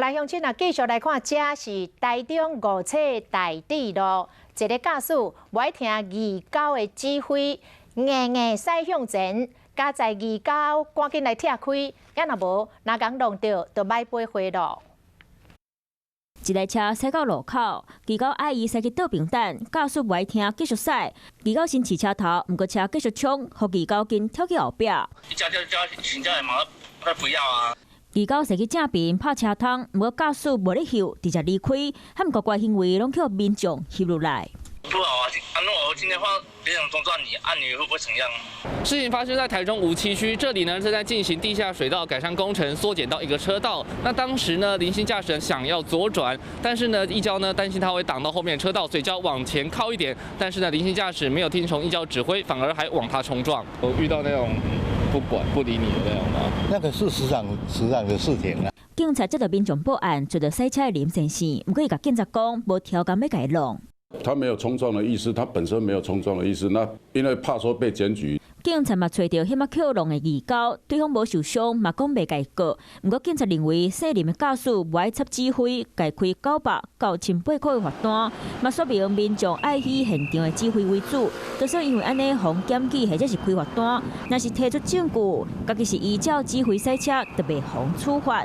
来，乡亲啊，继续来看，这是台中5车大地路，一个驾驶不爱听二狗的指挥，硬硬驶向前，加在二狗赶紧来拆开，也若无，若讲弄到，就歹飞回路。一台车驶到路口，二狗爱伊驶去倒平等，驾驶不爱听，继续驶。二狗先骑车头，毋过车继续冲，互二狗紧跳去后壁。叫，请假的嘛，他不要啊。二狗驶去正边拍车窗，毋过驾驶无咧休，直接离开，他们怪怪行为拢去民众翕落来。不好啊！那我今天换别人中撞你，你会不会怎样？事情发生在台中梧栖区，这里呢正在进行地下水道改善工程，缩减到1个车道。那当时呢，林姓驾驶人想要左转，但是呢，一交呢担心他会挡到后面车道，所以就要往前靠一点。但是呢，林姓驾驶没有听从一交指挥，反而还往他冲撞。我遇到那种不管不理你的那种吗？那个是时常的事情啊。警察接到民众报案，找到赛车的林先生，不过伊甲警察讲，无条件要甲伊弄。他没有冲撞的意思，他本身没有冲撞的意思。那因为怕说被检举，警察嘛找到迄马扣笼的二狗，对方无受伤，嘛讲袂甲伊告。不过警察认为姓林的驾驶无爱插指挥，解开900到1800块的罚单，嘛说明民众爱以现场的指挥为主。就说因为安尼防检举或者是开罚单，若是提出证据，家己是依照指挥赛车，特别防处罚。